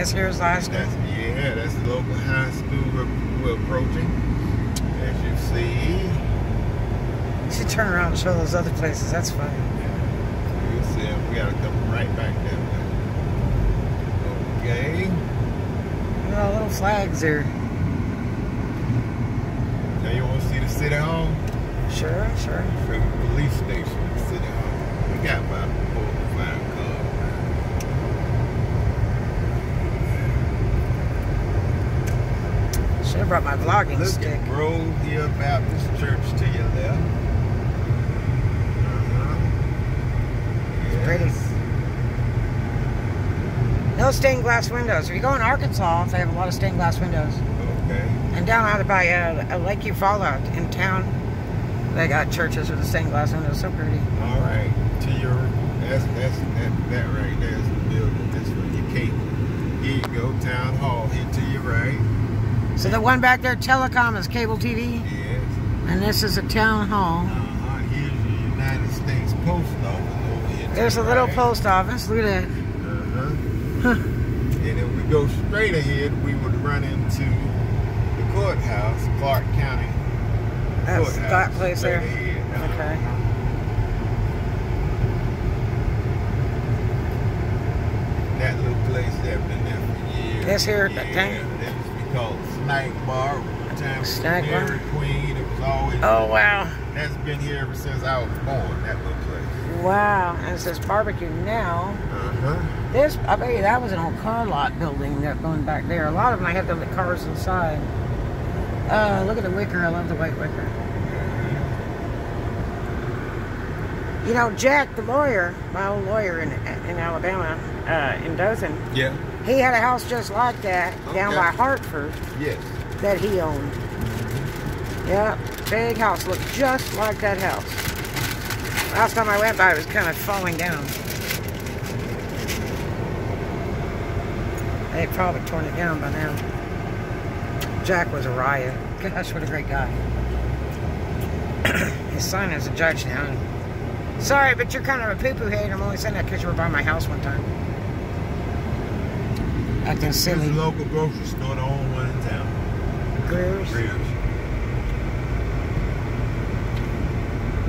This here's the high school? That's the local high school we're approaching. As you see. You should turn around and show those other places. That's funny. Yeah. You'll see them. We gotta come right back down there. Okay. Look at all the little flags there. Now you want to see the city hall? Sure. From the police station, the city hall. We got about 4 or 5 cars. Should have brought my vlogging Look stick. at Grove Hill Baptist Church to your left. It's pretty. No stained glass windows. If you go in Arkansas, they have a lot of stained glass windows. Okay. And down out by Lakeview Fallout in town, they got churches with the stained glass windows. So pretty. All right. To your that right there is the building. That's where you came. Here you go, Town Hall. Here to your right. So the one back there, telecom, is cable TV. Yes. And this is a town hall. Here's the United States Post Office over here. There's a little post office. Look at that. And if we go straight ahead, we would run into the courthouse, Clark County. That's that place there. Okay. That little place that's been there for years. This here, that thing? That used to be called Snack Bar. Snack Bar? Dairy Queen. It was always. Oh, wow. That's been here ever since I was born, that little place. Wow. And it says barbecue now. This, I bet you that was an old car lot building that going back there. A lot of them, I had the cars inside. Look at the wicker. I love the white wicker. You know, Jack, the lawyer, my old lawyer in Alabama, in Dothan. Yeah. He had a house just like that down by Hartford. Yes. That he owned. Yeah, big house. Looked just like that house. Last time I went by, it was kind of falling down. They probably torn it down by now. Jack was a riot. Gosh, what a great guy. His son is a judge now. Sorry, but you're kind of a poo-poo head. I'm only saying that because you were by my house one time. Acting silly. It's a local grocery store, the only one in town. Greer's.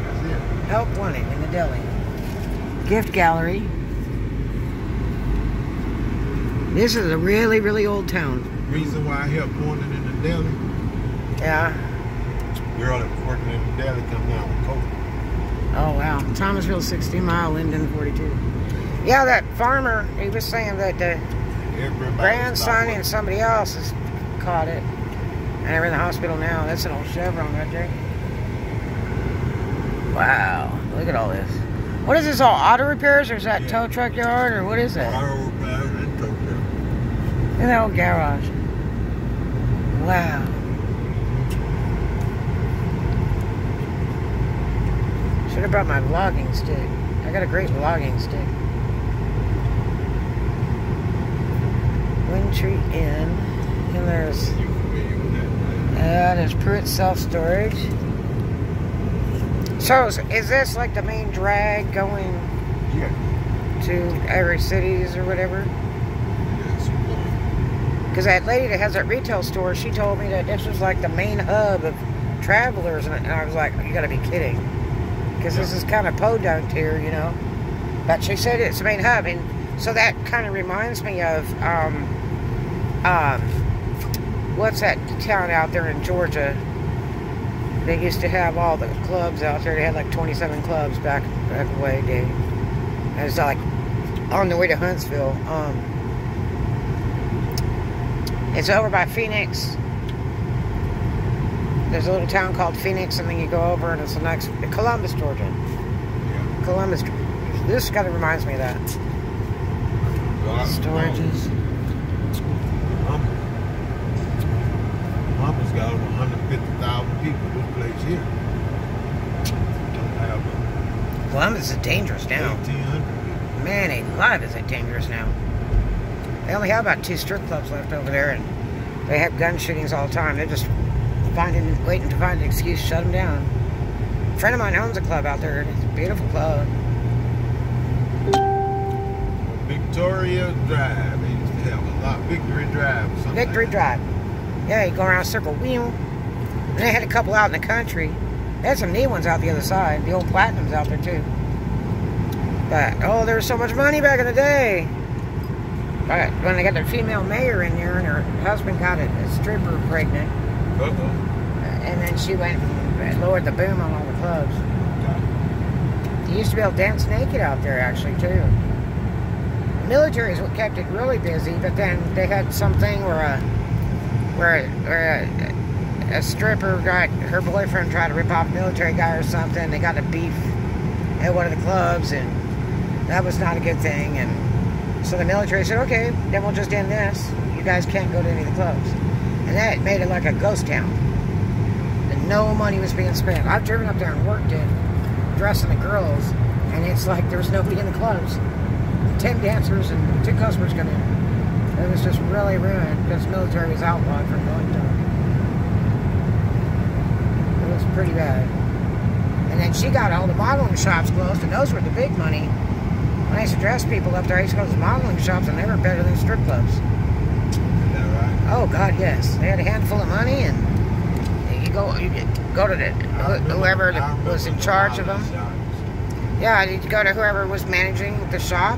That's it. Help wanted in the deli. Gift gallery. This is a really, really old town. Reason why I help wanted in the deli. Yeah. Girl that was working in the deli come down with COVID. Oh, wow. Thomasville, 60 Mile, Linden, 42. Yeah, that farmer, he was saying that the grandson and somebody else has caught it. And they're in the hospital now. That's an old Chevron right there. Wow. Look at all this. What is this, all auto repairs, or is that tow truck yard, or what is that? Auto repairs and tow truck. Look at that old garage. Wow. Should have brought my vlogging stick. I got a great vlogging stick. Windtree Inn. And there's... there's Pruitt Self-Storage. So, is this like the main drag going to every cities or whatever? Because that lady that has that retail store, she told me that this was like the main hub of travelers, and I was like, you gotta be kidding. Because this is kind of podunk here, you know. But she said it's the main hub, and so that kind of reminds me of, what's that town out there in Georgia? They used to have all the clubs out there. They had like 27 clubs back away, Dave. And it's like on the way to Huntsville. It's over by Phoenix. There's a little town called Phoenix, and then you go over, and it's the next Columbus, Georgia. Yeah. Columbus. This kind of reminds me of that. Storages. Mama's got over 150,000 people this place here. Don't have Columbus is dangerous now. 1,800. Man, alive is it dangerous now. They only have about 2 strip clubs left over there, and they have gun shootings all the time. They're just waiting to find an excuse to shut them down. A friend of mine owns a club out there, and it's a beautiful club. Victoria Drive, they used to have a Like Victory Drive or something. Victory like Drive. Yeah, you go around a circle. And they had a couple out in the country. They had some neat ones out the other side. The old Platinum's out there too. But, oh, there was so much money back in the day. But when they got the female mayor in there and her husband got a stripper pregnant. Uh-oh. And then she went and lowered the boom on all the clubs. You used to be able to dance naked out there, actually, too. The military is what kept it really busy, but then they had something where a stripper got, her boyfriend tried to rip off a military guy or something. They got a beef at one of the clubs, and that was not a good thing. And so the military said, okay, then we'll just end this. You guys can't go to any of the clubs. And that made it like a ghost town. And no money was being spent. I've driven up there and worked it, dressing the girls, and it's like there was nobody in the clubs. 10 dancers and 2 customers come in. It was just really ruined because the military was outlawed from going to them. It was pretty bad. And then she got all the modeling shops closed, and those were the big money. When I used to dress people up there, I used to go to the modeling shops, and they were better than strip clubs. Is that right? Oh, God, yes. They had a handful of money, and you go to whoever was in charge of them. Yeah, you go to whoever was managing the shop.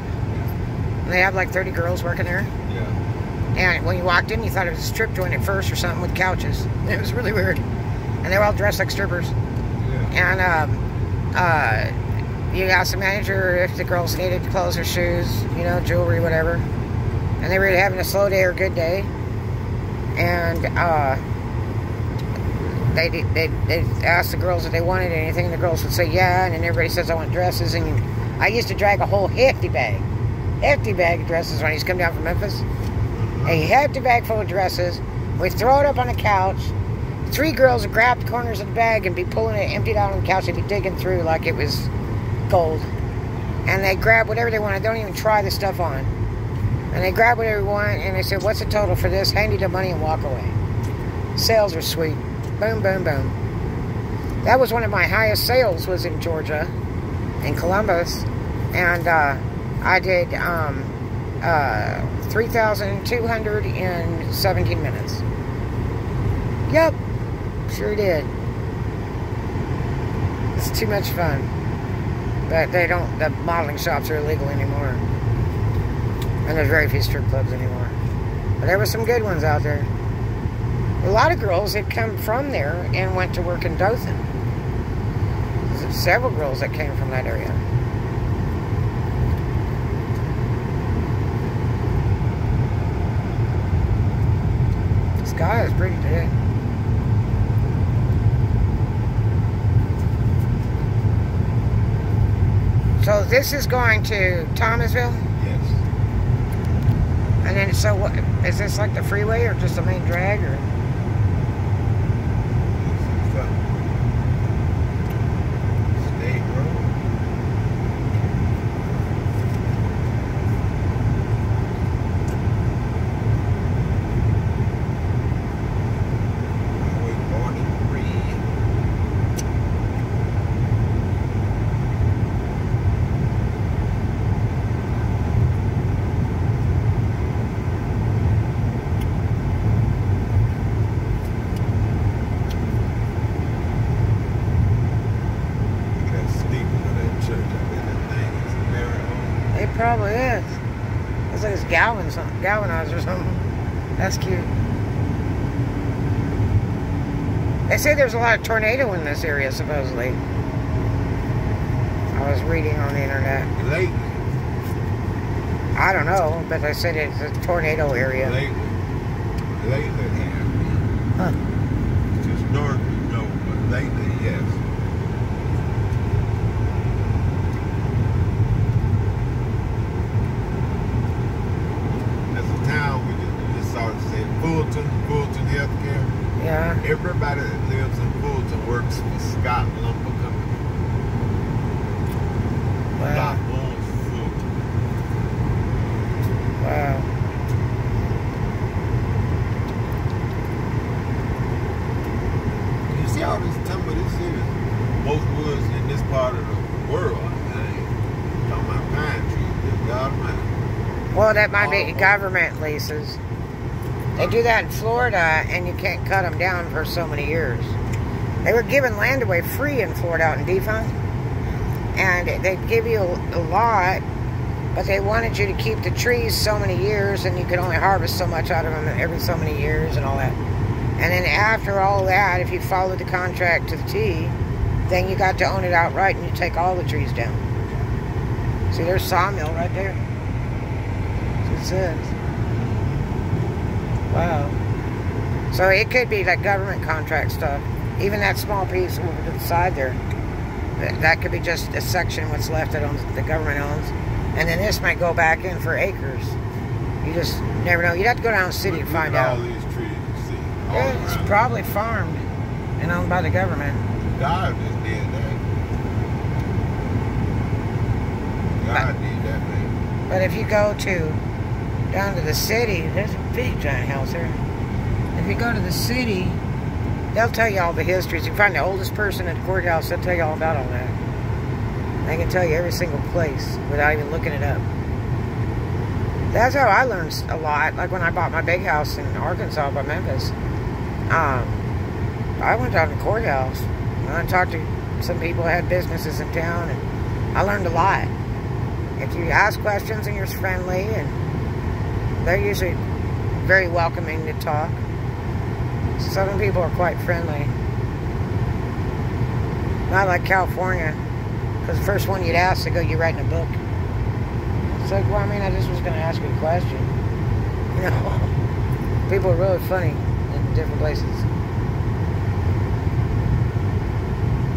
And they had like 30 girls working there. Yeah. And when you walked in, you thought it was a strip joint at first or something with couches. It was really weird. And they were all dressed like strippers. Yeah. And you asked the manager if the girls needed clothes or shoes, you know, jewelry, whatever. And they were having a slow day or good day. And they asked the girls if they wanted anything. And the girls would say, yeah. And then everybody says, I want dresses. And I used to drag a whole hefty bag of dresses when I used to come down from Memphis. A hefty bag full of dresses. We'd throw it up on the couch. 3 girls would grab the corners of the bag and be pulling it emptied out on the couch. They'd be digging through like it was gold. And they grab whatever they want. Don't even try the stuff on. And they grab whatever they want, and they said, what's the total for this? Hand you the money and walk away. Sales are sweet. Boom, boom, boom. That was one of my highest sales, was in Georgia, in Columbus. And I did 3,200 in 17 minutes. Yep, sure did. It's too much fun. But the modeling shops are illegal anymore. And there's very few strip clubs anymore. But there were some good ones out there. A lot of girls had come from there and went to work in Dothan. There's several girls that came from that area. The sky is pretty today. So this is going to Thomasville? Yes. And then, so what, is this like the freeway or just the main drag, or? State road. Highway 43. It probably is. Looks like it's galvanized or something. That's cute. They say there's a lot of tornado in this area, supposedly. I was reading on the internet. Lately. I don't know, but they said it's a tornado area. Lately, yeah. Huh. Historically, no, but lately, yes. Fulton Healthcare. Yeah. Everybody that lives in Fulton works for Scott Lumber Company. Wow. Scott owns Fulton. Wow. You see all this timber? This is most woods in this part of the world. I ain't talking about pine trees. Good God Almighty. Well, that might be government leases. They do that in Florida, and you can't cut them down for so many years. They were giving land away free in Florida out in defund. And they'd give you a lot, but they wanted you to keep the trees so many years, and you could only harvest so much out of them every so many years and all that. And then after all that, if you followed the contract to the T, then you got to own it outright, and you take all the trees down. See, there's sawmill right there. That's what it says. Wow. So it could be like government contract stuff. Even that small piece over to the side there. That could be just a section what's left that the government owns. And then this might go back in for acres. You just never know. You'd have to go down to the city to find out. All these trees you see. Yeah, it's probably farmed and owned by the government. God just did that. God did that thing. But if you go down to the city, there's a big giant house there. If you go to the city, they'll tell you all the histories. You can find the oldest person at the courthouse, they'll tell you all about all that. They can tell you every single place without even looking it up. That's how I learned a lot. Like when I bought my big house in Arkansas by Memphis, I went down to the courthouse and I talked to some people who had businesses in town, and I learned a lot. If you ask questions and you're friendly, and they're usually very welcoming to talk. Southern people are quite friendly. Not like California, because the first one you'd ask, they go, "You writing a book?" It's like, well, I mean, I just was going to ask you a question. You know, people are really funny in different places.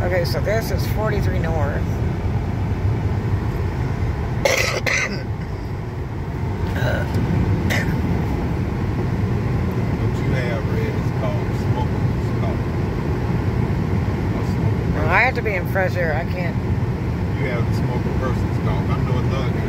Okay, so this is 43 North. I have to be in fresh air. I can't. You have the smoker person's cough. I know another guy.